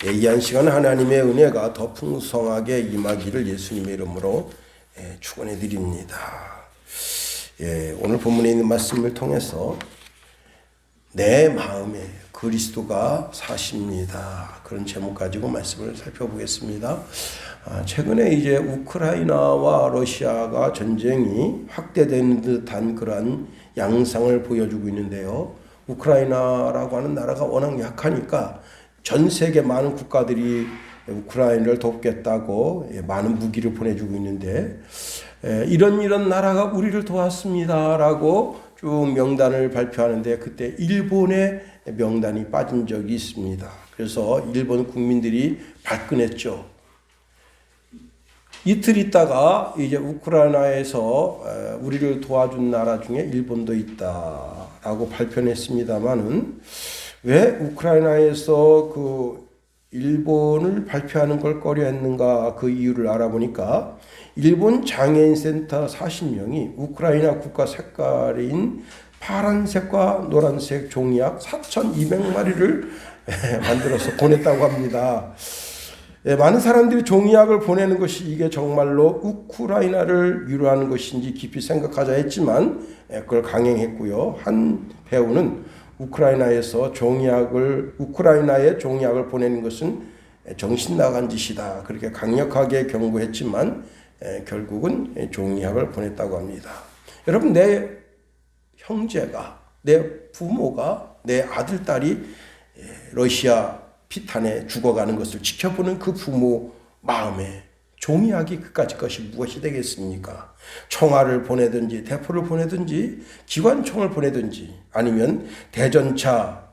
이한 시간 하나님의 은혜가 더 풍성하게 임하기를 예수님의 이름으로 축원해 드립니다. 오늘 본문에 있는 말씀을 통해서 내 마음에 그리스도가 사십니다. 그런 제목 가지고 말씀을 살펴보겠습니다. 최근에 이제 우크라이나와 러시아가 전쟁이 확대되는 듯한 그러한 양상을 보여주고 있는데요. 우크라이나라고 하는 나라가 워낙 약하니까 전 세계 많은 국가들이 우크라이나를 돕겠다고 많은 무기를 보내주고 있는데, 이런 나라가 우리를 도왔습니다라고 쭉 명단을 발표하는데 그때 일본의 명단이 빠진 적이 있습니다. 그래서 일본 국민들이 발끈했죠. 이틀 있다가 이제 우크라이나에서 우리를 도와준 나라 중에 일본도 있다라고 발표했습니다만은 왜 우크라이나에서 그 일본을 발표하는 걸 꺼려했는가, 그 이유를 알아보니까 일본 장애인 센터 40명이 우크라이나 국가 색깔인 파란색과 노란색 종이약 4,200마리를 만들어서 보냈다고 합니다. 많은 사람들이 종이약을 보내는 것이 이게 정말로 우크라이나를 위로하는 것인지 깊이 생각하자 했지만 그걸 강행했고요. 한 배우는 우크라이나에 종이약을 보내는 것은 정신 나간 짓이다, 그렇게 강력하게 경고했지만 결국은 종이약을 보냈다고 합니다. 여러분, 내 형제가, 내 부모가, 내 아들, 딸이 러시아 피탄에 죽어가는 것을 지켜보는 그 부모 마음에 종이약이 그까짓 것이 무엇이 되겠습니까? 총알을 보내든지 대포를 보내든지 기관총을 보내든지 아니면 대전차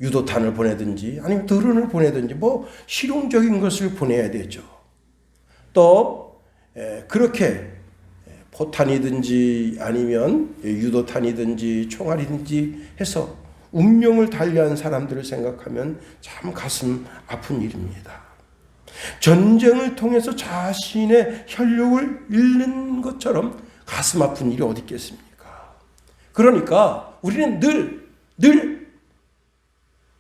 유도탄을 보내든지 아니면 드론을 보내든지 실용적인 것을 보내야 되죠. 또 그렇게 포탄이든지 아니면 유도탄이든지 총알이든지 해서 운명을 달리한 사람들을 생각하면 참 가슴 아픈 일입니다. 전쟁을 통해서 자신의 혈육을 잃는 것처럼 가슴 아픈 일이 어디 있겠습니까? 그러니까 우리는 늘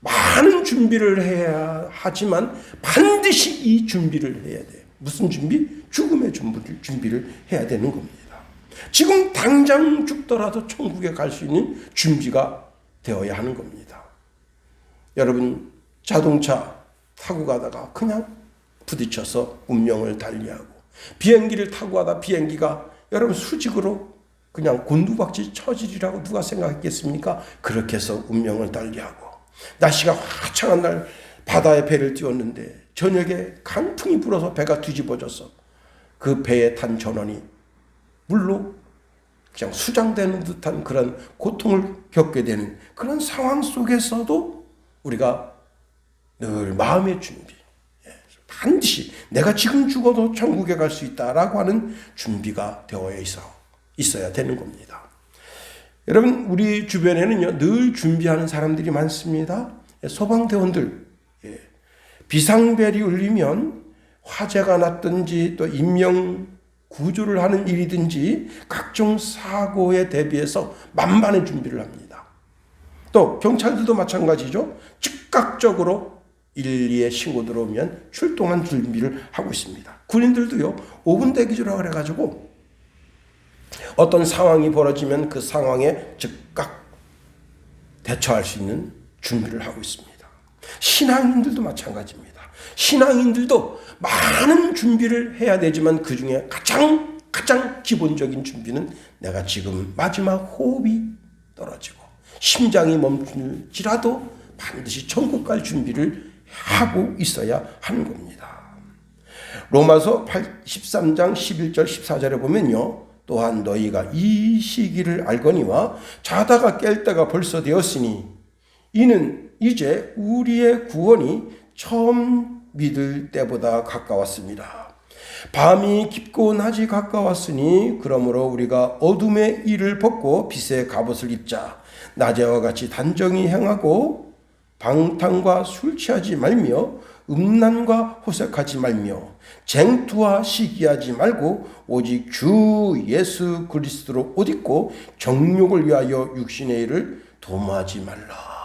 많은 준비를 해야 하지만 반드시 이 준비를 해야 돼요. 무슨 준비? 죽음의 준비를 해야 되는 겁니다. 지금 당장 죽더라도 천국에 갈 수 있는 준비가 되어야 하는 겁니다. 여러분, 자동차 타고 가다가 그냥 부딪혀서 운명을 달리하고, 비행기를 타고 가다 비행기가 여러분 수직으로 그냥 곤두박질 처지리라고 누가 생각했겠습니까? 그렇게 해서 운명을 달리하고, 날씨가 화창한 날 바다에 배를 띄웠는데 저녁에 강풍이 불어서 배가 뒤집어져서 그 배에 탄 전원이 물로 그냥 수장되는 듯한 그런 고통을 겪게 되는 그런 상황 속에서도 우리가 늘 마음의 준비, 반드시 내가 지금 죽어도 천국에 갈 수 있다라고 하는 준비가 되어 있어야 되는 겁니다. 여러분, 우리 주변에는요 늘 준비하는 사람들이 많습니다. 소방대원들, 비상벨이 울리면 화재가 났든지 또 인명 구조를 하는 일이든지 각종 사고에 대비해서 만반의 준비를 합니다. 또 경찰들도 마찬가지죠. 즉각적으로 112에 신고 들어오면 출동한 준비를 하고 있습니다. 군인들도요 5분 대기조라고 해가지고 어떤 상황이 벌어지면 그 상황에 즉각 대처할 수 있는 준비를 하고 있습니다. 신앙인들도 마찬가지입니다. 신앙인들도 많은 준비를 해야 되지만 그 중에 가장 기본적인 준비는 내가 지금 마지막 호흡이 떨어지고 심장이 멈출지라도 반드시 천국 갈 준비를 하고 있어야 하는 겁니다. 로마서 13장 11절 14절에 보면요, 또한 너희가 이 시기를 알거니와 자다가 깰 때가 벌써 되었으니 이는 이제 우리의 구원이 처음 믿을 때보다 가까웠습니다. 밤이 깊고 낮이 가까웠으니 그러므로 우리가 어둠의 일을 벗고 빛의 갑옷을 입자. 낮에와 같이 단정히 행하고 방탕과 술 취하지 말며 음란과 호색하지 말며 쟁투와 시기하지 말고 오직 주 예수 그리스도로 옷 입고 정욕을 위하여 육신의 일을 도모하지 말라.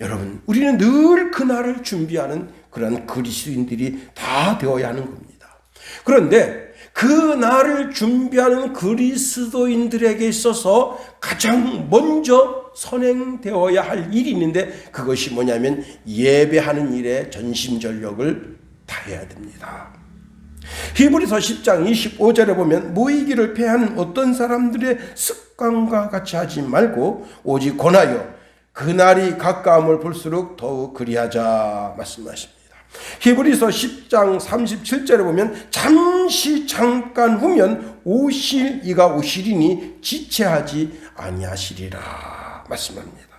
여러분, 우리는 늘 그날을 준비하는 그런 그리스도인들이 다 되어야 하는 겁니다. 그런데 그날을 준비하는 그리스도인들에게 있어서 가장 먼저 선행되어야 할 일이 있는데, 그것이 뭐냐면 예배하는 일에 전심전력을 다해야 됩니다. 히브리서 10장 25절에 보면 모이기를 패하는 어떤 사람들의 습관과 같이 하지 말고 오직 권하여 그날이 가까움을 볼수록 더욱 그리하자 말씀하십니다. 히브리서 10장 37절에 보면 잠깐 후면 오실 이가 오시리니 지체하지 아니하시리라 말씀합니다.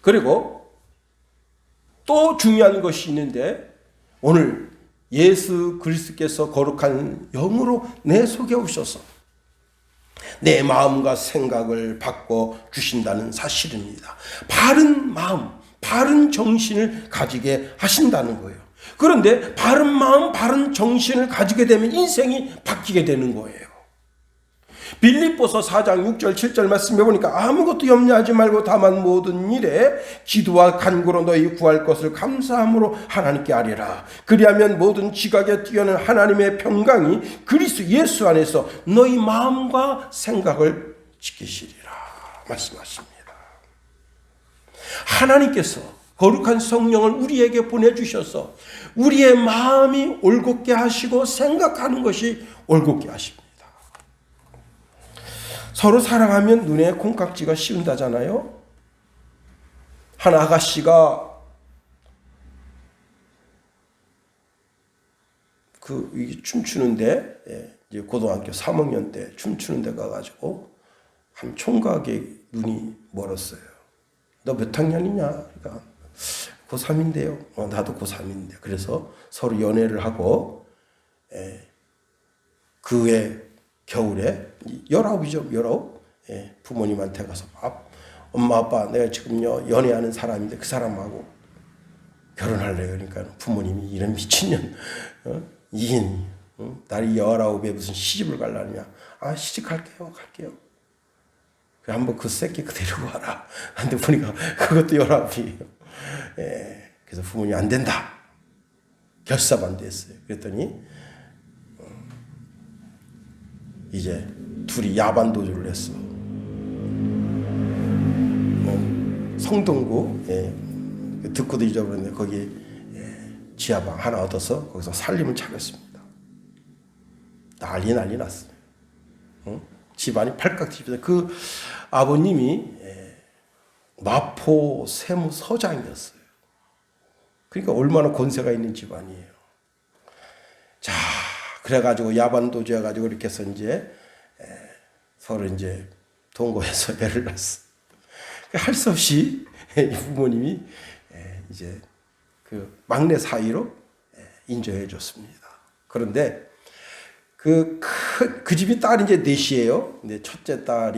그리고 또 중요한 것이 있는데, 오늘 예수 그리스도께서 거룩한 영으로 내 속에 오셔서 내 마음과 생각을 바꿔 주신다는 사실입니다. 바른 마음, 바른 정신을 가지게 하신다는 거예요. 그런데 바른 마음, 바른 정신을 가지게 되면 인생이 바뀌게 되는 거예요. 빌립보서 4장 6절 7절 말씀해 보니까 아무것도 염려하지 말고 다만 모든 일에 기도와 간구로 너희 구할 것을 감사함으로 하나님께 아뢰라. 그리하면 모든 지각에 뛰어난 하나님의 평강이 그리스도 예수 안에서 너희 마음과 생각을 지키시리라 말씀하십니다. 하나님께서 거룩한 성령을 우리에게 보내주셔서 우리의 마음이 올곧게 하시고 생각하는 것이 올곧게 하십니다. 서로 사랑하면 눈에 콩깍지가 씌운다잖아요. 한 아가씨가 춤추는데, 이제 고등학교 3학년 때 춤추는 데 가가지고 한 총각의 눈이 멀었어요. 너 몇 학년이냐? 그러니까 고3인데요. 나도 고3인데. 그래서 서로 연애를 하고, 그해 겨울에 19이죠. 19. 부모님한테 가서 엄마 아빠 내가 지금요 연애하는 사람인데 그 사람하고 결혼할래요. 그러니까 부모님이 이런 미친년, 이인, 날이 19에 무슨 시집을 갈라느냐. 시집 갈게요. 한번 그 새끼 데리고 와라. 근데 보니까 그것도 19이에요. 그래서 부모님이 안 된다. 결사반대했어요. 그랬더니 이제 둘이 야반 도주를 했어. 성동구, 듣고도 잊어버렸는데 거기 지하방 하나 얻어서 거기서 살림을 차렸습니다. 난리 났어요. 집안이 팔깍 뒤집어서, 그 아버님이 마포 세무서장이었어요. 그러니까 얼마나 권세가 있는 집안이에요. 자, 그래가지고 야반도주 해가지고 이렇게 해서 이제 서로 이제 동거해서 애를 낳았어. 할 수 없이 부모님이 이제 그 막내 사이로 인정해 줬습니다. 그런데 그 집이 딸이 이제 넷이에요. 근데 첫째 딸,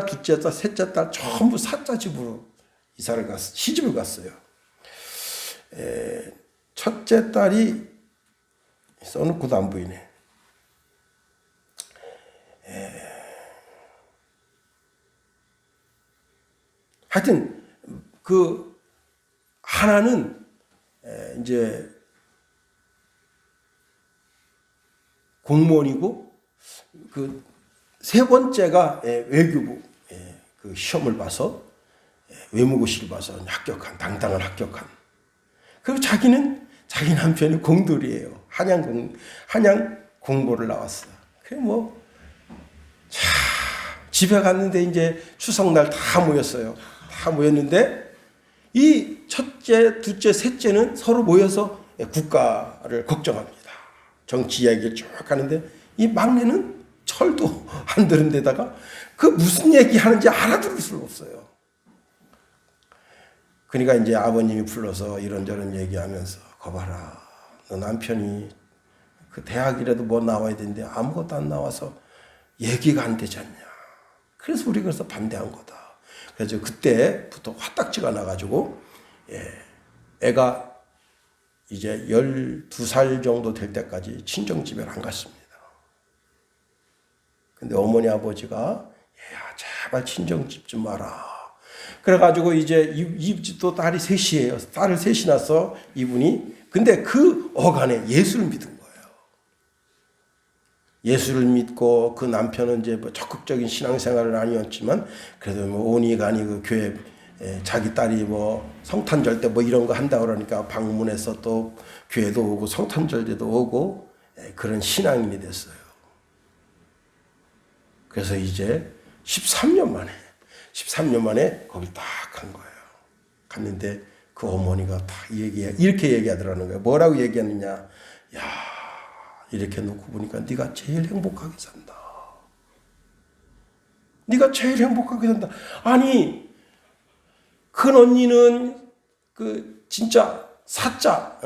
둘째 딸, 셋째 딸 전부 사자 집으로 시집을 갔어요. 첫째 딸이 써놓고도 안 보이네. 하여튼 그 하나는 이제 공무원이고, 그 세 번째가 외교부 그 시험을 봐서 외무고시를 봐서 당당한 합격한. 그리고 자기는 자기 남편이 공돌이에요. 한양 공고를 나왔어요. 그래 집에 갔는데 이제 추석날 다 모였어요. 다 모였는데 이 첫째, 둘째, 셋째는 서로 모여서 국가를 걱정합니다. 정치 이야기를 쭉 하는데 이 막내는 철도 안 들은 데다가 그 무슨 얘기하는지 알아들을 수가 없어요. 그러니까 이제 아버님이 불러서 이런저런 얘기하면서, 거봐라, 너 남편이 그 대학이라도 뭐 나와야 되는데 아무것도 안 나와서 얘기가 안 되지 않냐. 그래서 우리가 그래서 반대한 거다. 그래서 그때부터 화딱지가 나가지고 애가 이제 12살 정도 될 때까지 친정집에 안 갔습니다. 근데 어머니 아버지가 야, 제발 친정집 좀 마라. 그래가지고 이제 또 딸이 셋이에요. 딸을 셋이 낳아서 이분이, 근데 그 어간에 예수를 믿은 거예요. 예수를 믿고 그 남편은 이제 뭐 적극적인 신앙생활은 아니었지만 그래도 뭐 오니가니 그 교회 자기 딸이 뭐 성탄절 때 뭐 이런 거 한다 그러니까 방문해서 또 교회도 오고 성탄절 때도 오고 그런 신앙인이 됐어요. 그래서 이제 13년 만에 거기 딱 간 거예요. 갔는데 그 어머니가 다 이렇게 얘기하더라는 거예요. 뭐라고 얘기하느냐? 야, 이렇게 놓고 보니까 네가 제일 행복하게 산다. 네가 제일 행복하게 산다. 아니, 큰 언니는 그 진짜 사자,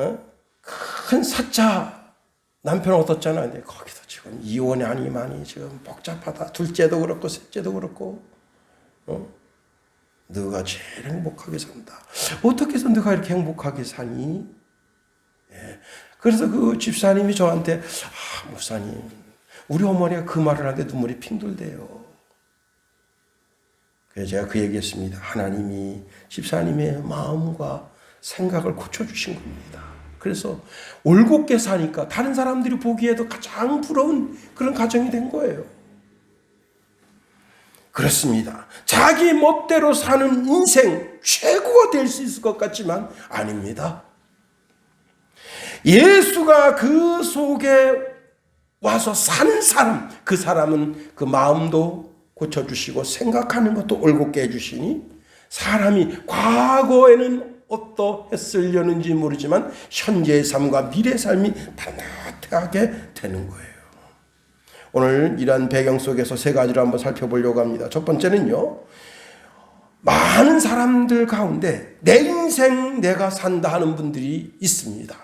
큰 사자 남편 얻었잖아. 근데 거기서 지금 이혼이 아니면 지금 복잡하다. 둘째도 그렇고 셋째도 그렇고, 너가 제일 행복하게 산다. 어떻게 해서 너가 이렇게 행복하게 사니? 예. 그래서 그 집사님이 저한테, 목사님, 우리 어머니가 그 말을 하는데 눈물이 핑돌대요. 그래서 제가 그 얘기했습니다. 하나님이 집사님의 마음과 생각을 고쳐주신 겁니다. 그래서 올곧게 사니까 다른 사람들이 보기에도 가장 부러운 그런 가정이 된 거예요. 그렇습니다. 자기 멋대로 사는 인생 최고가 될 수 있을 것 같지만 아닙니다. 예수가 그 속에 와서 사는 사람, 그 사람은 그 마음도 고쳐주시고 생각하는 것도 올곧게 해주시니 사람이 과거에는 어떠했으려는지 모르지만 현재의 삶과 미래의 삶이 반듯하게 되는 거예요. 오늘 이러한 배경 속에서 세 가지를 한번 살펴보려고 합니다. 첫 번째는요, 많은 사람들 가운데 내 인생 내가 산다 하는 분들이 있습니다.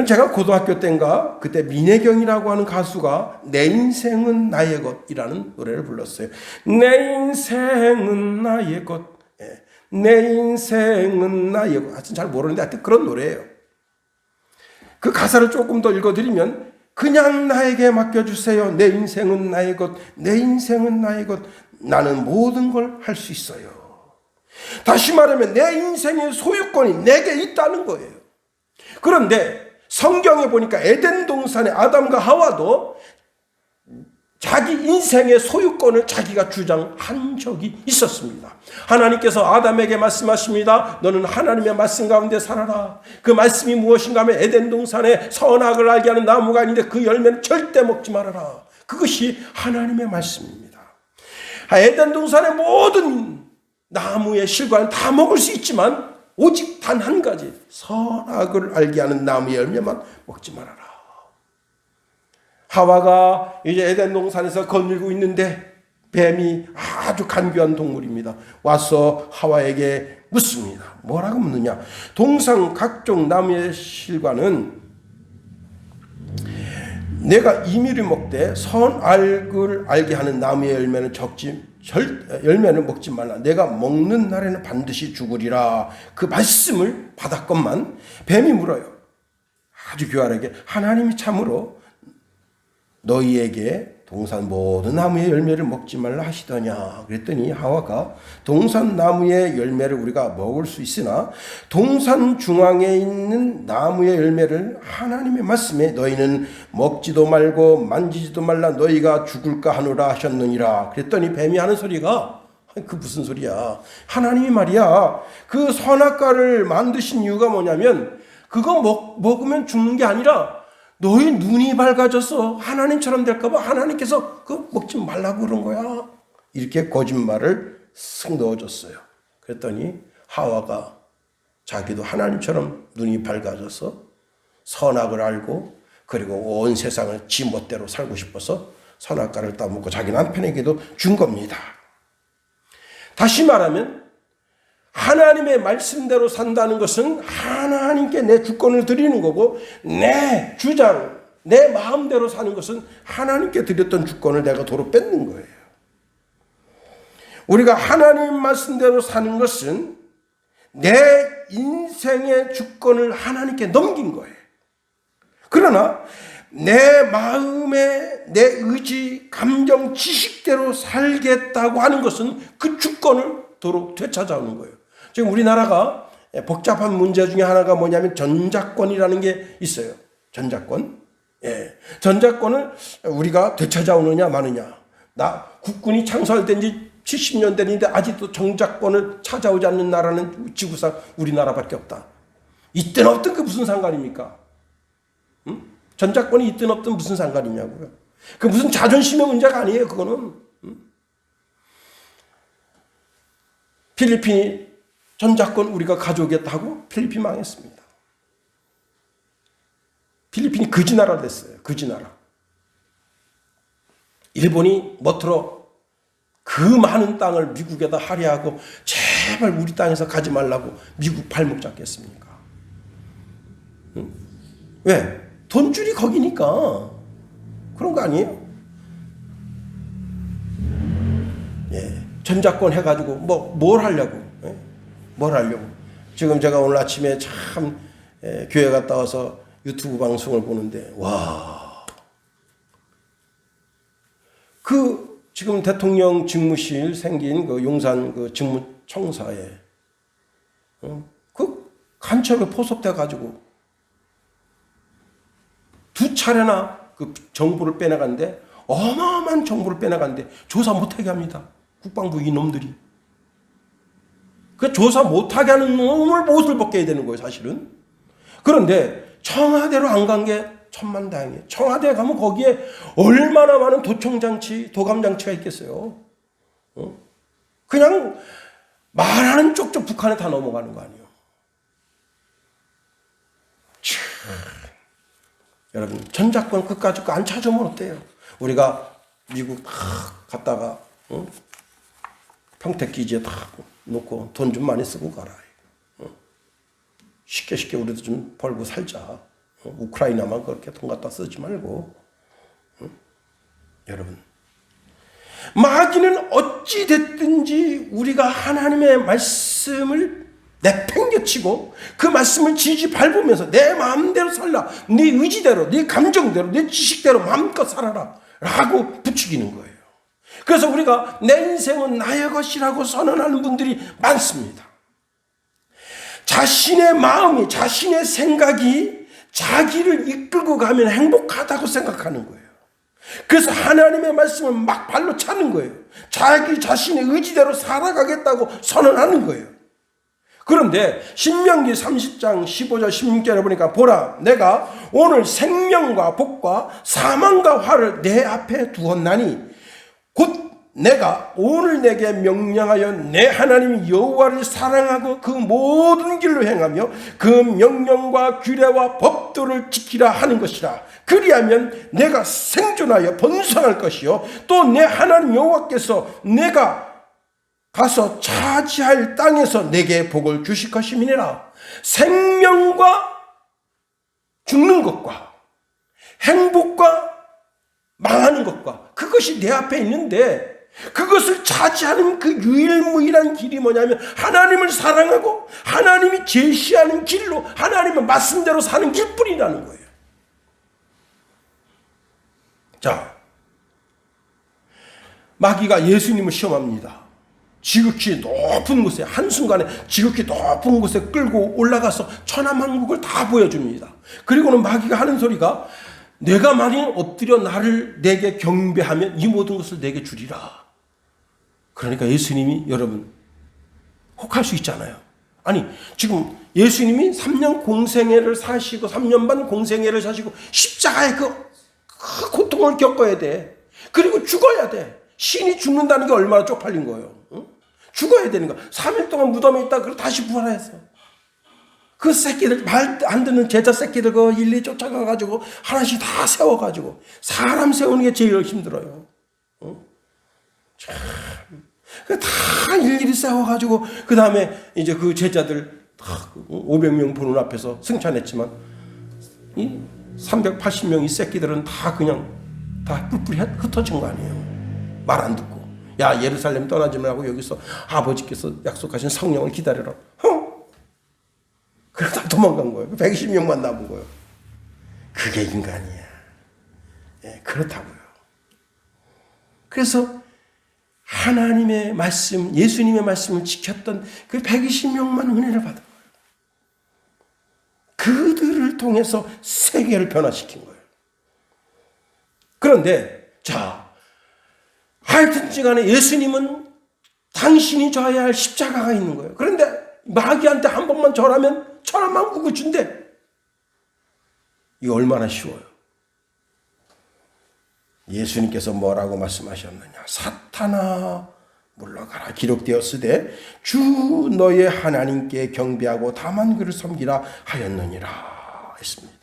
제가 고등학교 때인가 그때 민혜경이라고 하는 가수가 내 인생은 나의 것이라는 노래를 불렀어요. 내 인생은 나의 것, 내 인생은 나의 것. 하여튼 잘 모르는데 하여튼 그런 노래예요. 그 가사를 조금 더 읽어드리면 그냥 나에게 맡겨주세요. 내 인생은 나의 것, 내 인생은 나의 것. 나는 모든 걸 할 수 있어요. 다시 말하면 내 인생의 소유권이 내게 있다는 거예요. 그런데 성경에 보니까 에덴 동산의 아담과 하와도 자기 인생의 소유권을 자기가 주장한 적이 있었습니다. 하나님께서 아담에게 말씀하십니다. 너는 하나님의 말씀 가운데 살아라. 그 말씀이 무엇인가 하면 에덴 동산에 선악을 알게 하는 나무가 있는데 그 열매는 절대 먹지 말아라. 그것이 하나님의 말씀입니다. 에덴 동산의 모든 나무의 실과는 다 먹을 수 있지만 오직 단 한 가지, 선악을 알게 하는 나무의 열매만 먹지 말아라. 하와가 이제 에덴 동산에서 거닐고 있는데 뱀이 아주 간교한 동물입니다. 와서 하와에게 묻습니다. 뭐라고 묻느냐? 동산 각종 나무의 실과는 내가 임의로 먹되 선악을 알게 하는 나무의 열매는 열매는 먹지 말라. 내가 먹는 날에는 반드시 죽으리라. 그 말씀을 받았건만 뱀이 물어요. 아주 교활하게 하나님이 참으로 너희에게 동산 모든 나무의 열매를 먹지 말라 하시더냐. 그랬더니 하와가 동산 나무의 열매를 우리가 먹을 수 있으나 동산 중앙에 있는 나무의 열매를 하나님의 말씀에 너희는 먹지도 말고 만지지도 말라 너희가 죽을까 하노라 하셨느니라. 그랬더니 뱀이 하는 소리가 그 무슨 소리야. 하나님이 말이야 그 선악과를 만드신 이유가 뭐냐면 그거 먹으면 죽는 게 아니라 너희 눈이 밝아져서 하나님처럼 될까봐 하나님께서 그거 먹지 말라고 그런 거야. 이렇게 거짓말을 쓱 넣어줬어요. 그랬더니 하와가 자기도 하나님처럼 눈이 밝아져서 선악을 알고 그리고 온 세상을 지 멋대로 살고 싶어서 선악과를 따먹고 자기 남편에게도 준 겁니다. 다시 말하면 하나님의 말씀대로 산다는 것은 하나님께 내 주권을 드리는 거고 내 주장, 내 마음대로 사는 것은 하나님께 드렸던 주권을 내가 도로 뺏는 거예요. 우리가 하나님 말씀대로 사는 것은 내 인생의 주권을 하나님께 넘긴 거예요. 그러나 내 마음에 내 의지, 감정, 지식대로 살겠다고 하는 것은 그 주권을 도로 되찾아오는 거예요. 지금 우리나라가 복잡한 문제 중에 하나가 뭐냐면 전작권이라는 게 있어요. 전작권. 예. 전작권을 우리가 되찾아오느냐 마느냐. 국군이 창설된 지 70년 됐는데 아직도 정작권을 찾아오지 않는 나라는 지구상 우리나라밖에 없다. 있든 없든 그 무슨 상관입니까? 응? 전작권이 있든 없든 무슨 상관이냐고요. 그 무슨 자존심의 문제가 아니에요. 그거는. 응? 필리핀이 전작권 우리가 가져오겠다고 필리핀 망했습니다. 필리핀이 거지나라 됐어요. 거지나라. 일본이 멋들어 그 많은 땅을 미국에다 할애하고 제발 우리 땅에서 가지 말라고 미국 발목 잡겠습니까? 응? 왜? 돈줄이 거기니까. 그런 거 아니에요? 예. 전작권 해가지고 뭘 하려고? 예? 뭘 하려고? 지금 제가 오늘 아침에 참 교회 갔다 와서 유튜브 방송을 보는데 와, 지금 대통령 직무실 생긴 그 용산 그 직무청사에 그 간첩에 포섭돼 가지고 2차례나 그 정보를 빼나갔는데 어마어마한 정보를 빼나갔는데 조사 못하게 합니다. 국방부 이놈들이. 그 조사 못하게 하는 놈을 못을 벗겨야 되는 거예요, 사실은. 그런데 청와대로 안 간 게 천만다행이에요. 청와대에 가면 거기에 얼마나 많은 도청장치, 도감장치가 있겠어요. 그냥 말하는 쪽쪽 북한에 다 넘어가는 거 아니에요. 여러분, 전작권 끝까지 안 찾으면 어때요? 우리가 미국 갔다가 평택기지에 다 놓고 돈 좀 많이 쓰고 가라. 쉽게 우리도 좀 벌고 살자. 우크라이나만 그렇게 돈 갖다 쓰지 말고. 여러분, 마귀는 어찌 됐든지 우리가 하나님의 말씀을 내팽개치고 그 말씀을 지지 밟으면서 내 마음대로 살라, 네 의지대로, 네 감정대로, 네 지식대로 마음껏 살아라 라고 부추기는 거예요. 그래서 우리가 내 인생은 나의 것이라고 선언하는 분들이 많습니다. 자신의 마음이, 자신의 생각이 자기를 이끌고 가면 행복하다고 생각하는 거예요. 그래서 하나님의 말씀을 막 발로 차는 거예요. 자기 자신의 의지대로 살아가겠다고 선언하는 거예요. 그런데 신명기 30장 15절 16절에 보니까 보라, 내가 오늘 생명과 복과 사망과 화를 내 앞에 두었나니 곧 내가 오늘 내게 명령하여 내 하나님 여호와를 사랑하고 그 모든 길로 행하며 그 명령과 규례와 법도를 지키라 하는 것이라. 그리하면 내가 생존하여 번성할 것이요 또 내 하나님 여호와께서 내가 가서 차지할 땅에서 내게 복을 주실 것임이니라. 생명과 죽는 것과 행복과 망하는 것과 그것이 내 앞에 있는데 그것을 차지하는 그 유일무이한 길이 뭐냐면 하나님을 사랑하고 하나님이 제시하는 길로 하나님의 말씀대로 사는 길뿐이라는 거예요. 자, 마귀가 예수님을 시험합니다. 지극히 높은 곳에, 한순간에 지극히 높은 곳에 끌고 올라가서 천하만국을 다 보여줍니다. 그리고는 마귀가 하는 소리가 내가 만일 엎드려 나를 내게 경배하면 이 모든 것을 내게 주리라. 그러니까 예수님이 여러분 혹할 수 있잖아요. 아니 지금 예수님이 3년 공생애를 사시고 3년 반 공생애를 사시고 십자가의 그 고통을 겪어야 돼. 그리고 죽어야 돼. 신이 죽는다는 게 얼마나 쪽팔린 거예요. 응? 죽어야 되는 거야. 3일 동안 무덤에 있다 그리고 다시 부활해서 그 새끼들, 말 안 듣는 제자 새끼들 그 일일이 쫓아가가지고 하나씩 다 세워가지고 사람 세우는 게 제일 힘들어요. 응? 참. 다 일일이 세워가지고 그 다음에 이제 그 제자들 다 500명 보는 앞에서 승천했지만 이 380명 이 새끼들은 다 그냥 다 뿔뿔이 흩어진 거 아니에요. 말 안 듣고 야 예루살렘 떠나지 말고 여기서 아버지께서 약속하신 성령을 기다려라. 그러다 도망간 거예요. 120명만 남은 거예요. 그게 인간이야. 그렇다고요. 그래서 하나님의 말씀, 예수님의 말씀을 지켰던 그 120명만 은혜를 받은 거예요. 그들을 통해서 세계를 변화시킨 거예요. 그런데 하여튼지 간에 예수님은 당신이 져야 할 십자가가 있는 거예요. 그런데 마귀한테 한 번만 절하면 천하만국을 준대. 이거 얼마나 쉬워요. 예수님께서 뭐라고 말씀하셨느냐. 사탄아 물러가라. 기록되었으되 주 너의 하나님께 경배하고 다만 그를 섬기라 하였느니라 했습니다.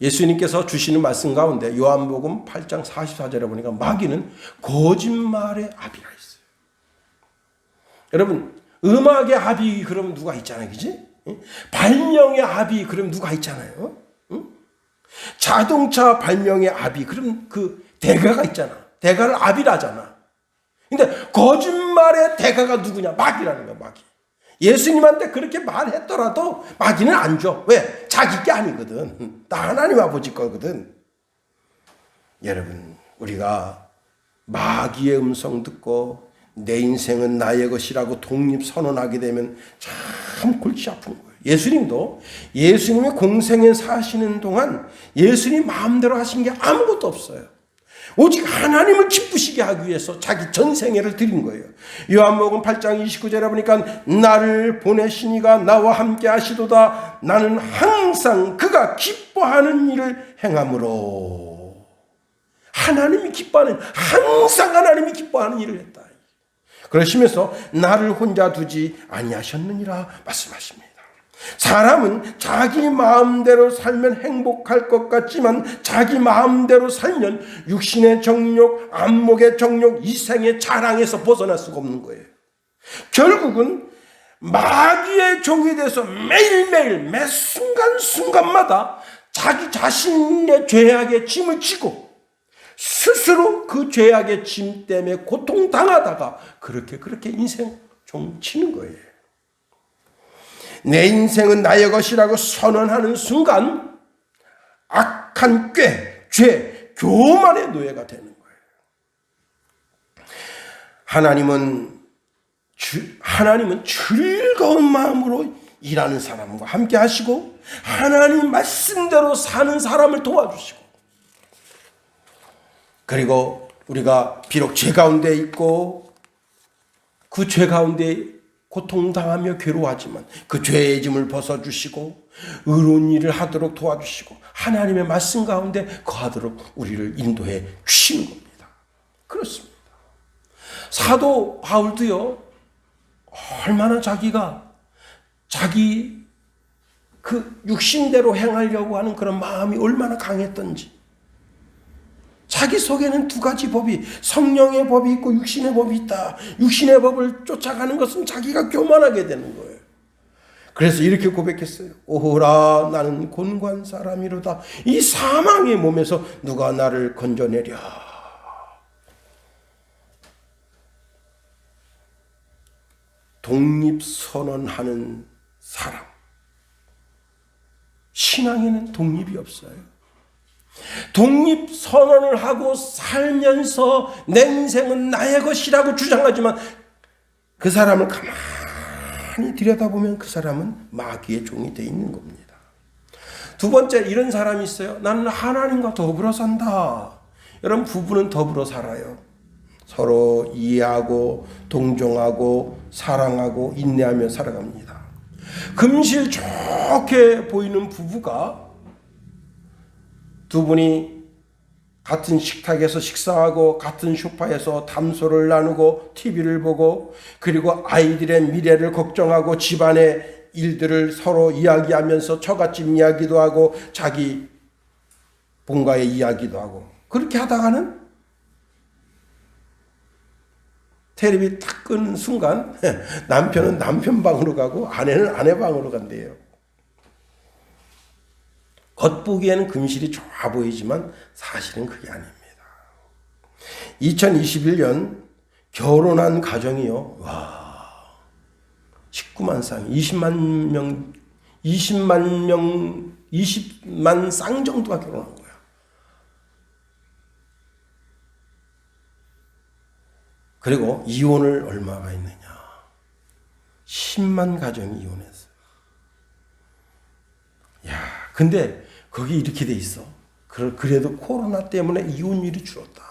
예수님께서 주시는 말씀 가운데 요한복음 8장 44절에 보니까 마귀는 거짓말의 아비라 했어요. 여러분 음악의 아비 그러면 누가 있잖아요. 그지? 발명의 아비 그러면 누가 있잖아요. 자동차 발명의 아비 그럼 그 대가가 있잖아. 대가를 아비라잖아. 근데 거짓말의 대가가 누구냐? 마귀라는 거야. 마귀. 예수님한테 그렇게 말했더라도 마귀는 안 줘. 왜? 자기 게 아니거든. 나 하나님 아버지 거거든. 여러분 우리가 마귀의 음성 듣고 내 인생은 나의 것이라고 독립선언하게 되면 참 골치 아픈 거예요. 예수님도 예수님의 공생에 사시는 동안 예수님 마음대로 하신 게 아무것도 없어요. 오직 하나님을 기쁘시게 하기 위해서 자기 전생애를 드린 거예요. 요한복음 8장 29절에 보니까 나를 보내신 이가 나와 함께 하시도다. 나는 항상 그가 기뻐하는 일을 행함으로. 하나님이 기뻐하는, 항상 하나님이 기뻐하는 일을 했다. 그러시면서 나를 혼자 두지 아니하셨느니라 말씀하십니다. 사람은 자기 마음대로 살면 행복할 것 같지만 자기 마음대로 살면 육신의 정욕, 안목의 정욕, 이생의 자랑에서 벗어날 수가 없는 거예요. 결국은 마귀의 종이 돼서 매일매일 매 순간순간마다 자기 자신의 죄악의 짐을 지고 스스로 그 죄악의 짐 때문에 고통당하다가 그렇게 인생 종치는 거예요. 내 인생은 나의 것이라고 선언하는 순간 악한 꾀, 죄, 교만의 노예가 되는 거예요. 하나님은 즐거운 마음으로 일하는 사람과 함께 하시고 하나님 말씀대로 사는 사람을 도와주시고 그리고 우리가 비록 죄 가운데 있고 그 죄 가운데 고통당하며 괴로워하지만 그 죄의 짐을 벗어주시고 의로운 일을 하도록 도와주시고 하나님의 말씀 가운데 거하도록 우리를 인도해 주시는 겁니다. 그렇습니다. 사도 바울도요. 얼마나 자기가 자기 그 육신대로 행하려고 하는 그런 마음이 얼마나 강했던지 자기 속에는 두 가지 법이 성령의 법이 있고 육신의 법이 있다. 육신의 법을 쫓아가는 것은 자기가 교만하게 되는 거예요. 그래서 이렇게 고백했어요. 오호라 나는 곤고한 사람이로다. 이 사망의 몸에서 누가 나를 건져내랴. 독립선언하는 사람. 신앙에는 독립이 없어요. 독립선언을 하고 살면서 내 인생은 나의 것이라고 주장하지만 그 사람을 가만히 들여다보면 그 사람은 마귀의 종이 되어 있는 겁니다. 두 번째 이런 사람이 있어요. 나는 하나님과 더불어 산다. 여러분 부부는 더불어 살아요. 서로 이해하고 동정하고 사랑하고 인내하며 살아갑니다. 금실 좋게 보이는 부부가 두 분이 같은 식탁에서 식사하고 같은 소파에서 담소를 나누고 TV를 보고 그리고 아이들의 미래를 걱정하고 집안의 일들을 서로 이야기하면서 처갓집 이야기도 하고 자기 본가의 이야기도 하고 그렇게 하다가는 텔레비 딱 끄는 순간 남편은 남편 방으로 가고 아내는 아내 방으로 간대요. 겉보기에는 금실이 좋아 보이지만 사실은 그게 아닙니다. 2021년 결혼한 가정이요. 와, 19만 쌍, 20만 쌍 정도가 결혼한 거야. 그리고 이혼을 얼마가 있느냐. 10만 가정이 이혼했어요. 야, 근데 거기 이렇게 돼 있어. 그래도 코로나 때문에 이혼율이 줄었다.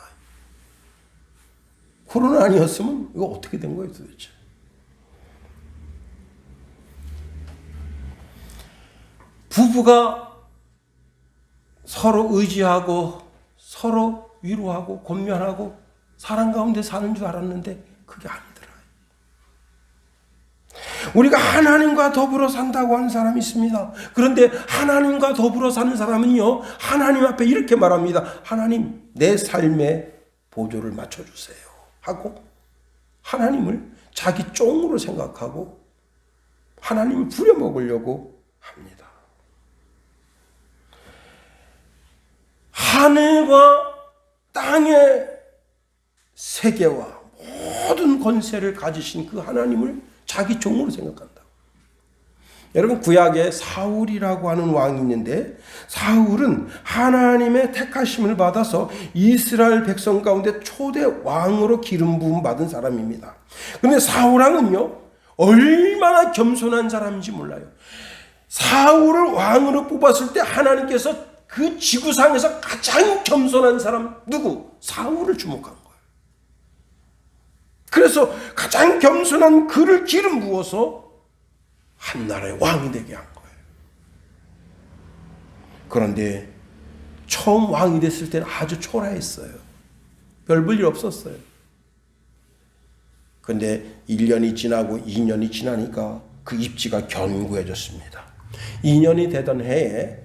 코로나 아니었으면 이거 어떻게 된 거예요 도대체. 부부가 서로 의지하고 서로 위로하고 권면하고 사랑 가운데 사는 줄 알았는데 그게 아니더라. 우리가 하나님과 더불어 산다고 하는 사람이 있습니다. 그런데 하나님과 더불어 사는 사람은요, 하나님 앞에 이렇게 말합니다. 하나님, 내 삶의 보조를 맞춰주세요 하고 하나님을 자기 쫑으로 생각하고 하나님을 부려먹으려고 합니다. 하늘과 땅의 세계와 모든 권세를 가지신 그 하나님을 자기 종으로 생각한다. 여러분, 구약에 사울이라고 하는 왕이 있는데 사울은 하나님의 택하심을 받아서 이스라엘 백성 가운데 초대 왕으로 기름 부음 받은 사람입니다. 그런데 사울 왕은요, 얼마나 겸손한 사람인지 몰라요. 사울을 왕으로 뽑았을 때 하나님께서 그 지구상에서 가장 겸손한 사람 누구? 사울을 주목한 거예요. 그래서 가장 겸손한 그를 기름 부어서 한 나라의 왕이 되게 한 거예요. 그런데 처음 왕이 됐을 때는 아주 초라했어요. 별 볼 일 없었어요. 그런데 1년이 지나고 2년이 지나니까 그 입지가 견고해졌습니다. 2년이 되던 해에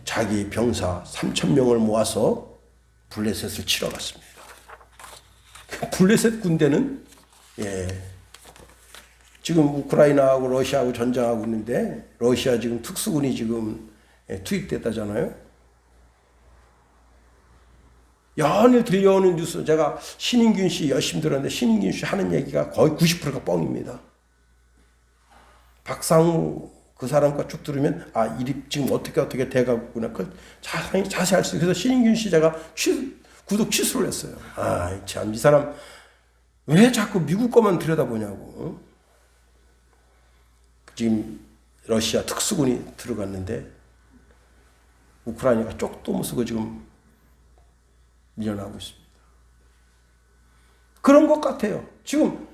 자기 병사 3,000명을 모아서 블레셋을 치러 갔습니다. 블레셋 군대는 지금 우크라이나하고 러시아하고 전쟁하고 있는데 러시아 지금 특수군이 지금 투입됐다잖아요. 연일 들려오는 뉴스, 제가 신인균 씨 열심히 들었는데 신인균 씨 하는 얘기가 거의 90%가 뻥입니다. 박상우 그 사람과 쭉 들으면 이 지금 어떻게 돼가고 있구나. 그 자세히 알 수 있어요. 그래서 신인균 씨 제가 구독 취소를 했어요. 참, 이 사람 왜 자꾸 미국 것만 들여다보냐고. 지금 러시아 특수군이 들어갔는데 우크라이나가 쪽도 못 쓰고 지금 밀려나고 있습니다. 그런 것 같아요. 지금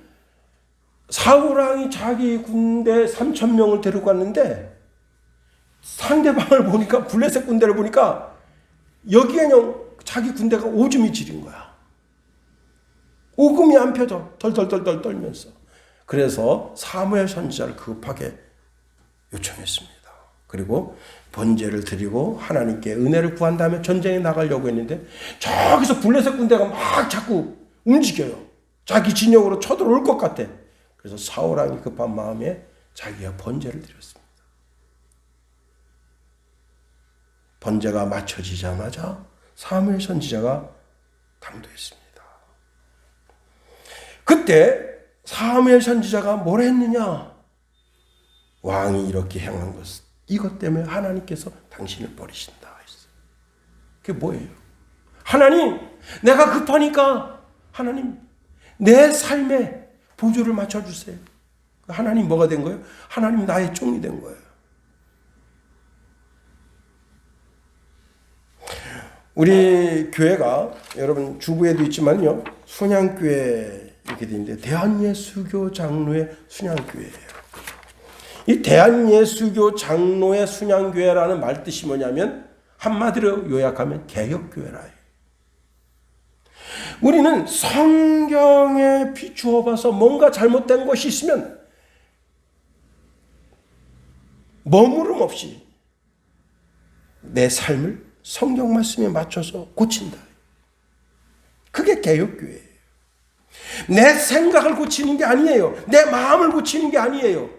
사울 왕이 자기 군대 3,000명을 데리고 갔는데 상대방을 보니까 블레셋 군대를 보니까 여기에 자기 군대가 오줌이 지린 거야. 오금이 안 펴져. 덜덜덜덜 떨면서. 그래서 사무엘 선지자를 급하게 요청했습니다. 그리고 번제를 드리고 하나님께 은혜를 구한 다음에 전쟁에 나가려고 했는데 저기서 블레셋 군대가 막 자꾸 움직여요. 자기 진영으로 쳐들어올 것 같아. 그래서 사울 왕이 급한 마음에 자기가 번제를 드렸습니다. 번제가 맞춰지자마자 사무엘 선지자가 당도했습니다. 그때 사무엘 선지자가 뭘 했느냐? 왕이 이렇게 행한 것은 이것 때문에 하나님께서 당신을 버리신다 했어요. 그게 뭐예요? 하나님, 내가 급하니까 하나님 내 삶에 보조를 맞춰주세요. 하나님 뭐가 된 거예요? 하나님 나의 종이 된 거예요. 우리 교회가 여러분 주부에도 있지만요, 순양교회 이렇게 돼 있는데 대한예수교 장로의 순양교회예요. 이 대한예수교 장로의 순양교회라는 말 뜻이 뭐냐면 한마디로 요약하면 개혁교회라 해요. 우리는 성경에 비추어 봐서 뭔가 잘못된 것이 있으면 머무름 없이 내 삶을 성경 말씀에 맞춰서 고친다. 그게 개혁교회예요. 내 생각을 고치는 게 아니에요. 내 마음을 고치는 게 아니에요.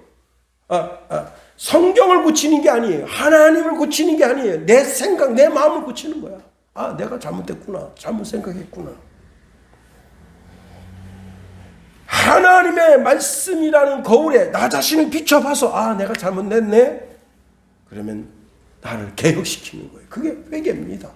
성경을 고치는 게 아니에요. 하나님을 고치는 게 아니에요. 내 생각, 내 마음을 고치는 거야. 내가 잘못됐구나. 잘못 생각했구나. 하나님의 말씀이라는 거울에 나 자신을 비춰봐서 내가 잘못냈네. 그러면 나를 개혁시키는 거예요. 그게 회개입니다.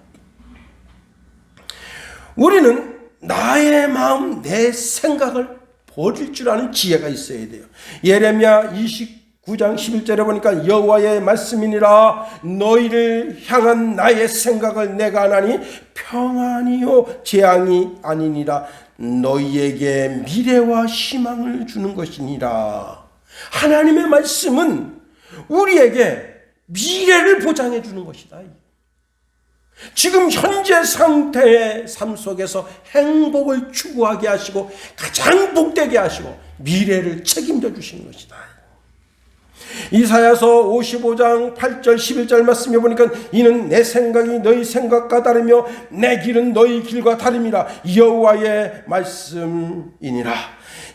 우리는 나의 마음, 내 생각을 버릴 줄 아는 지혜가 있어야 돼요. 예레미야 29장 11절에 보니까 여호와의 말씀이니라 너희를 향한 나의 생각을 내가 아나니 평안이요 재앙이 아니니라 너희에게 미래와 희망을 주는 것이니라. 하나님의 말씀은 우리에게 미래를 보장해 주는 것이다. 지금 현재 상태의 삶 속에서 행복을 추구하게 하시고 가장 복되게 하시고 미래를 책임져 주시는 것이다. 이사야서 55장 8절 11절 말씀해 보니까 이는 내 생각이 너희 생각과 다르며 내 길은 너희 길과 다름이라 여호와의 말씀이니라.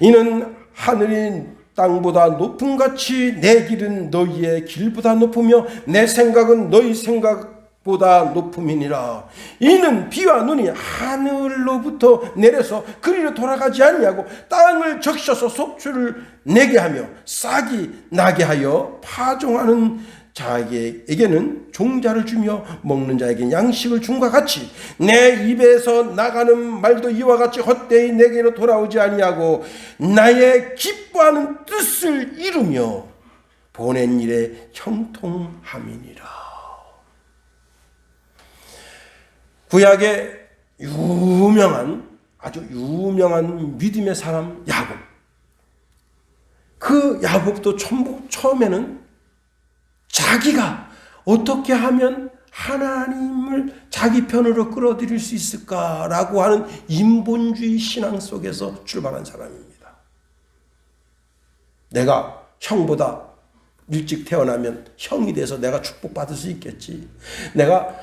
이는 하늘이 땅보다 높음 같이 내 길은 너희의 길보다 높으며 내 생각은 너희 생각보다 높음이니라. 이는 비와 눈이 하늘로부터 내려서 그리로 돌아가지 아니하고 땅을 적셔서 속주를 내게 하며 싹이 나게 하여 파종하는 자에게는 종자를 주며 먹는 자에게 양식을 줌과 같이 내 입에서 나가는 말도 이와 같이 헛되이 내게로 돌아오지 아니하고 나의 기뻐하는 뜻을 이루며 보낸 일에 형통함이니라. 구약의 아주 유명한 믿음의 사람 야곱. 그 야곱도 처음에는 자기가 어떻게 하면 하나님을 자기 편으로 끌어들일 수 있을까라고 하는 인본주의 신앙 속에서 출발한 사람입니다. 내가 형보다 일찍 태어나면 형이 돼서 내가 축복받을 수 있겠지. 내가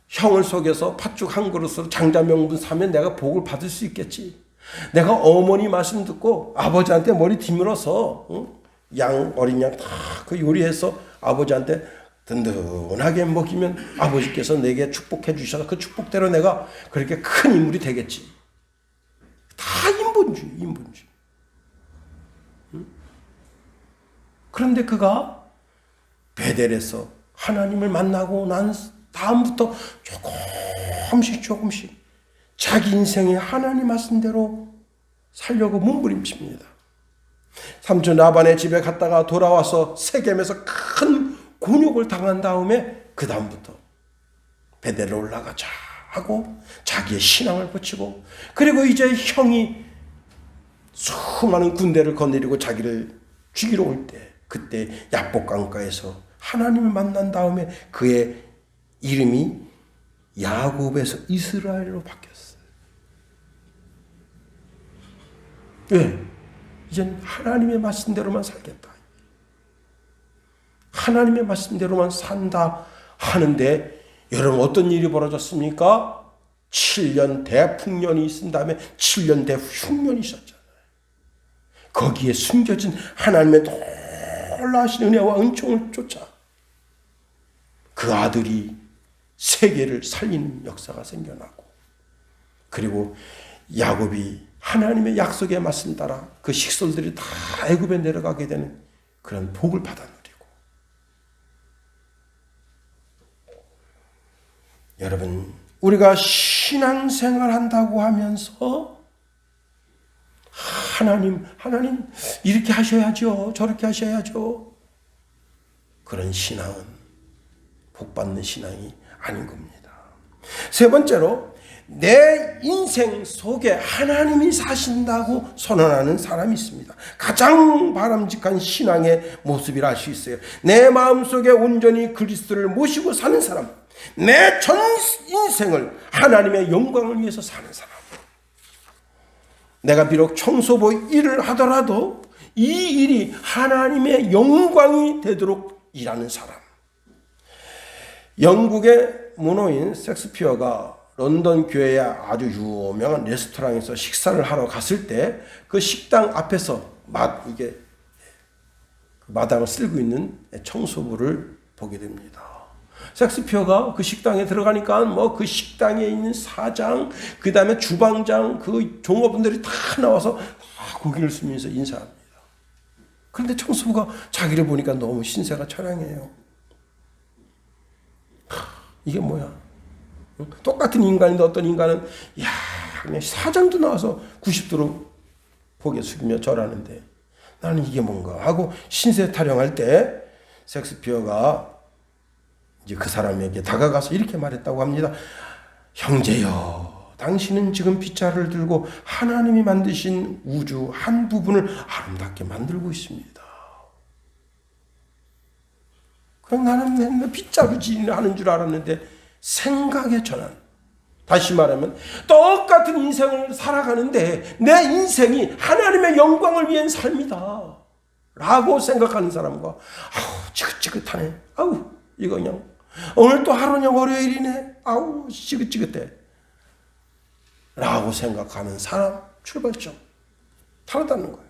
형을 속여서 팥죽 한 그릇으로 장자명분 사면 내가 복을 받을 수 있겠지. 내가 어머니 말씀 듣고 아버지한테 머리 뒤밀어서 어린 양 다 그 요리해서 아버지한테 든든하게 먹이면 아버지께서 내게 축복해 주셔서 그 축복대로 내가 그렇게 큰 인물이 되겠지. 다 인본주의. 그런데 그가 베델에서 하나님을 만나고 난 다음부터 조금씩 자기 인생에 하나님 말씀대로 살려고 몸부림칩니다. 삼촌 라반의 집에 갔다가 돌아와서 세겜에서 큰 곤욕을 당한 다음에 그 다음부터 베델에 올라가자 하고 자기의 신앙을 붙이고, 그리고 이제 형이 수많은 군대를 거느리고 자기를 죽이러 올 때, 그때 야복 강가에서 하나님을 만난 다음에 그의 이름이 야곱에서 이스라엘로 바뀌었어요. 왜? 이젠 하나님의 말씀대로만 살겠다. 하나님의 말씀대로만 산다 하는데, 여러분 어떤 일이 벌어졌습니까? 7년 대풍년이 있은 다음에 7년 대흉년이 있었잖아요. 거기에 숨겨진 하나님의 놀라우신 은혜와 은총을 쫓아 그 아들이 세계를 살리는 역사가 생겨나고, 그리고 야곱이 하나님의 약속의 말씀 따라 그 식솔들이 다 애굽에 내려가게 되는 그런 복을 받아 누리고, 여러분 우리가 신앙생활 한다고 하면서 하나님 이렇게 하셔야죠, 저렇게 하셔야죠, 그런 신앙은 복받는 신앙이 아닌 겁니다. 세 번째로, 내 인생 속에 하나님이 사신다고 선언하는 사람이 있습니다. 가장 바람직한 신앙의 모습이라 할 수 있어요. 내 마음속에 온전히 그리스도를 모시고 사는 사람, 내 전 인생을 하나님의 영광을 위해서 사는 사람. 내가 비록 청소부 일을 하더라도 이 일이 하나님의 영광이 되도록 일하는 사람. 영국의 문호인 섹스피어가 런던 교회의 아주 유명한 레스토랑에서 식사를 하러 갔을 때 그 식당 앞에서 마당을 쓸고 있는 청소부를 보게 됩니다. 섹스피어가 그 식당에 들어가니까 그 식당에 있는 사장, 그 다음에 주방장, 그 종업원들이 다 나와서 고개를 숙이면서 인사합니다. 그런데 청소부가 자기를 보니까 너무 신세가 처량해요. 이게 뭐야? 똑같은 인간인데 어떤 인간은 그냥 사장도 나와서 90도로 고개 숙이며 절하는데 나는 이게 뭔가 하고 신세 타령할 때 섹스피어가 이제 그 사람에게 다가가서 이렇게 말했다고 합니다. 형제여, 당신은 지금 빗자루를 들고 하나님이 만드신 우주 한 부분을 아름답게 만들고 있습니다. 그럼 나는 맨날 빗자루질을 하는 줄 알았는데 생각의 전환. 다시 말하면 똑같은 인생을 살아가는데 내 인생이 하나님의 영광을 위한 삶이다 라고 생각하는 사람과 아우 지긋지긋하네, 아우 이거 그냥 오늘 또 하루냐 월요일이네, 아우 지긋지긋해 라고 생각하는 사람 출발점 다르다는 거예요.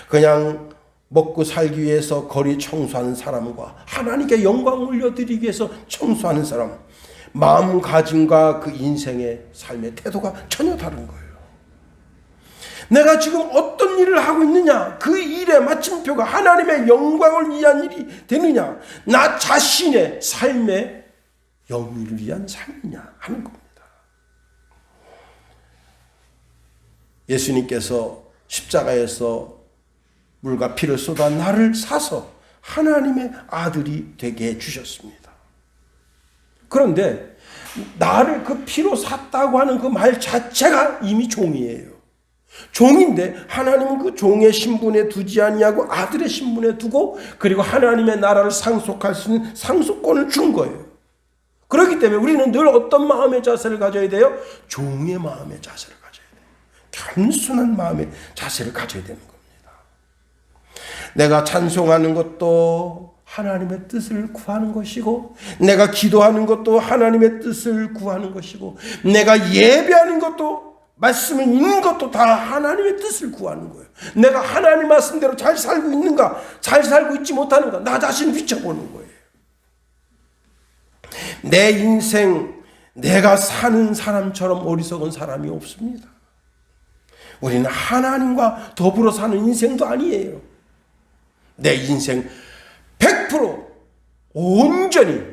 그냥 먹고 살기 위해서 거리 청소하는 사람과 하나님께 영광 올려드리기 위해서 청소하는 사람, 마음가짐과 그 인생의 삶의 태도가 전혀 다른 거예요. 내가 지금 어떤 일을 하고 있느냐, 그 일의 마침표가 하나님의 영광을 위한 일이 되느냐, 나 자신의 삶의 영위를 위한 삶이냐 하는 겁니다. 예수님께서 십자가에서 물과 피를 쏟아 나를 사서 하나님의 아들이 되게 해주셨습니다. 그런데 나를 그 피로 샀다고 하는 그 말 자체가 이미 종이에요. 종인데 하나님은 그 종의 신분에 두지 아니하고 아들의 신분에 두고 그리고 하나님의 나라를 상속할 수 있는 상속권을 준 거예요. 그렇기 때문에 우리는 늘 어떤 마음의 자세를 가져야 돼요? 종의 마음의 자세를 가져야 돼요. 겸손한 마음의 자세를 가져야 되는 겁니다. 내가 찬송하는 것도 하나님의 뜻을 구하는 것이고, 내가 기도하는 것도 하나님의 뜻을 구하는 것이고, 내가 예배하는 것도, 말씀을 읽는 것도 다 하나님의 뜻을 구하는 거예요. 내가 하나님 말씀대로 잘 살고 있는가, 잘 살고 있지 못하는가, 나 자신을 비춰보는 거예요. 내 인생 내가 사는 사람처럼 어리석은 사람이 없습니다. 우리는 하나님과 더불어 사는 인생도 아니에요. 내 인생 100% 온전히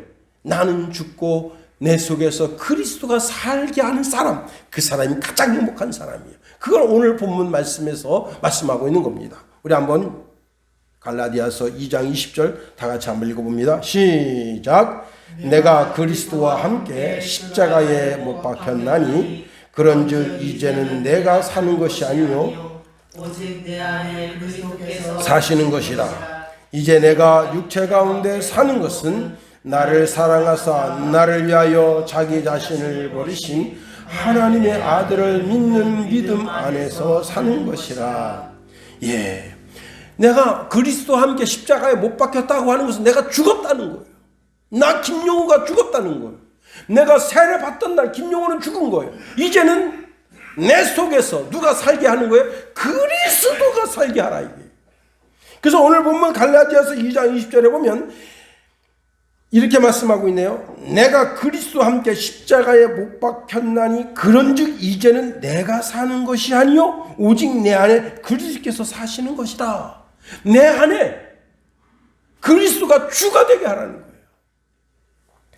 나는 죽고 내 속에서 그리스도가 살게 하는 사람, 그 사람이 가장 행복한 사람이에요. 그걸 오늘 본문 말씀에서 말씀하고 있는 겁니다. 우리 한번 갈라디아서 2장 20절 다 같이 한번 읽어봅니다. 시작. 내가 그리스도와 함께 십자가에 못 박혔나니 그런즉 이제는 내가 사는 것이 아니요 오직 내 안에 그리스도께서 사시는 것이라. 이제 내가 육체 가운데 사는 것은 나를 사랑하사 나를 위하여 자기 자신을 버리신 하나님의 아들을 믿는 믿음 안에서 사는 것이라. 예, 내가 그리스도와 함께 십자가에 못 박혔다고 하는 것은 내가 죽었다는 거예요. 나 김용호가 죽었다는 거예요. 내가 세례 받던 날 김용호는 죽은 거예요. 이제는 내 속에서 누가 살게 하는 거예요? 그리스도가 살게 하라 이게. 그래서 오늘 보면 갈라디아서 2장 20절에 보면 이렇게 말씀하고 있네요. 내가 그리스도와 함께 십자가에 못 박혔나니 그런즉 이제는 내가 사는 것이 아니요 오직 내 안에 그리스도께서 사시는 것이다. 내 안에 그리스도가 주가 되게 하라는 거예요.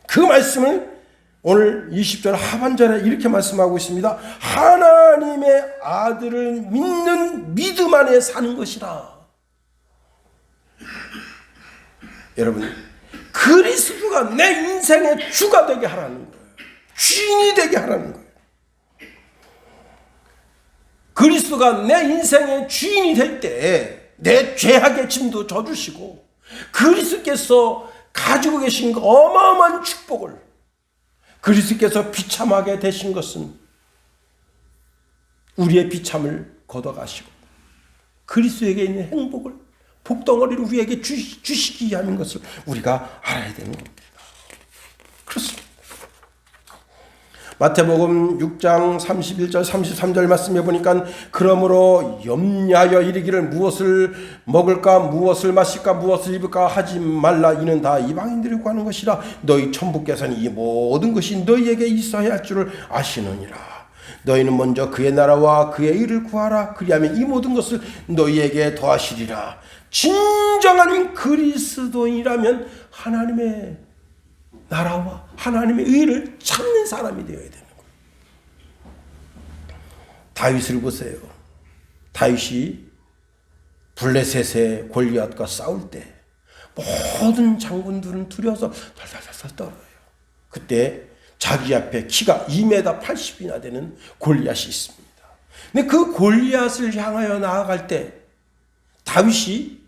그 말씀을 오늘 20절 하반절에 이렇게 말씀하고 있습니다. 하나님의 아들을 믿는 믿음 안에 사는 것이다. 여러분, 그리스도가 내 인생의 주가 되게 하라는 거예요. 주인이 되게 하라는 거예요. 그리스도가 내 인생의 주인이 될 때 내 죄악의 짐도 져주시고 그리스도께서 가지고 계신 그 어마어마한 축복을 그리스도께서 비참하게 되신 것은 우리의 비참을 걷어가시고 그리스도에게 있는 행복을 복덩어리를 우리에게 주시기 위함인 것을 우리가 알아야 되는 겁니다. 그렇습니다. 마태복음 6장 31절 33절 말씀해 보니까 그러므로 염려하여 이르기를 무엇을 먹을까 무엇을 마실까 무엇을 입을까 하지 말라. 이는 다 이방인들이 구하는 것이라. 너희 천부께서는 이 모든 것이 너희에게 있어야 할 줄을 아시느니라. 너희는 먼저 그의 나라와 그의 의를 구하라. 그리하면 이 모든 것을 너희에게 더하시리라. 진정한 그리스도인이라면 하나님의 나라와 하나님의 의를 찾는 사람이 되어야 되는 거예요. 다윗을 보세요. 다윗이 블레셋의 골리앗과 싸울 때 모든 장군들은 두려워서 덜덜덜 떨어요. 그때 자기 앞에 키가 2m 80이나 되는 골리앗이 있습니다. 근데 그 골리앗을 향하여 나아갈 때 다윗이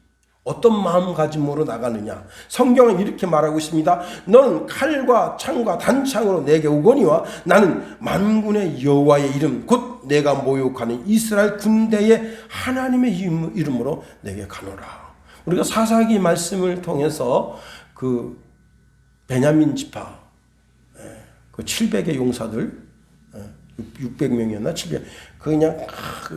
어떤 마음가짐으로 나가느냐? 성경은 이렇게 말하고 있습니다. 너는 칼과 창과 단창으로 내게 오거니와 나는 만군의 여호와의 이름 곧 내가 모욕하는 이스라엘 군대의 하나님의 이름으로 내게 가노라. 우리가 사사기 말씀을 통해서 그 베냐민 지파 그 700의 용사들 600명이었나 700 그냥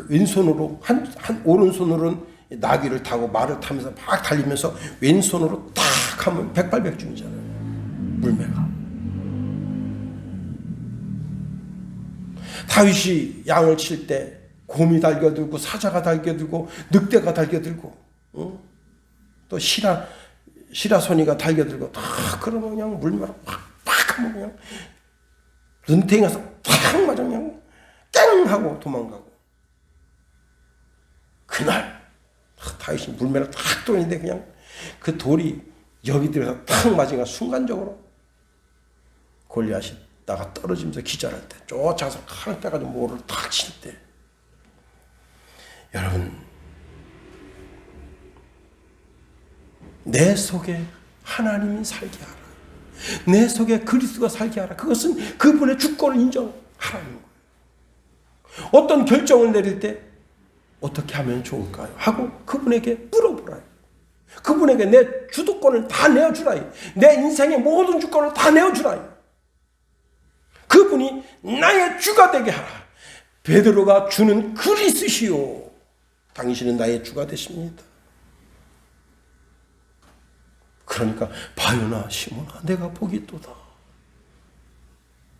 왼손으로 한 오른손으로는 나귀를 타고 말을 타면서 막 달리면서 왼손으로 탁 하면 백발백중이잖아요. 물매가. 다윗이 양을 칠 때 곰이 달겨들고 사자가 달겨들고 늑대가 달겨들고 또 시라소니가 달겨들고 다 그러면 그냥 물매가 팍 하면 그냥 눈탱이 가서 팍 맞아 그냥 땡 하고 도망가고. 그날 다윗이 물매를 탁 돌리는데 그냥 그 돌이 여기 들어서 탁 맞으니까 순간적으로 골리앗이 나가 떨어지면서 기절할 때 쫓아서 칼 빼가지고 모를 탁 칠 때 여러분 내 속에 하나님이 살게 하라. 내 속에 그리스도가 살게 하라. 그것은 그분의 주권을 인정하라는 거예요. 어떤 결정을 내릴 때 어떻게 하면 좋을까요? 하고 그분에게 물어보라. 그분에게 내 주도권을 다 내어주라. 내 인생의 모든 주권을 다 내어주라. 그분이 나의 주가 되게 하라. 베드로가 주는 그리스시요. 당신은 나의 주가 되십니다. 그러니까 바요나 시몬아 내가 복이 있도다.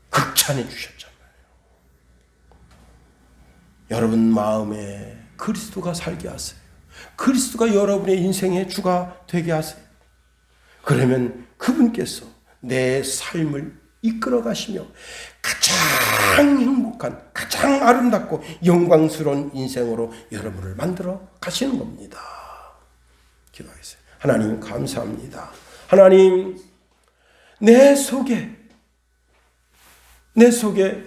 극찬해 주셨잖아요. 여러분 마음에 그리스도가 살게 하세요. 그리스도가 여러분의 인생의 주가 되게 하세요. 그러면 그분께서 내 삶을 이끌어 가시며 가장 행복한, 가장 아름답고 영광스러운 인생으로 여러분을 만들어 가시는 겁니다. 기도하겠어요. 하나님 감사합니다. 하나님 내 속에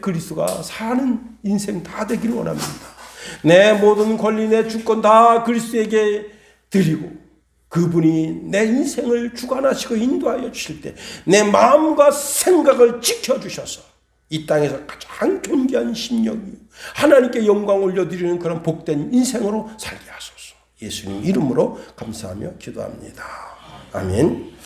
그리스도가 사는 인생 다 되기를 원합니다. 내 모든 권리, 내 주권 다 그리스도에게 드리고 그분이 내 인생을 주관하시고 인도하여 주실 때 내 마음과 생각을 지켜주셔서 이 땅에서 가장 존귀한 심령이요 하나님께 영광 올려드리는 그런 복된 인생으로 살게 하소서. 예수님 이름으로 감사하며 기도합니다. 아멘.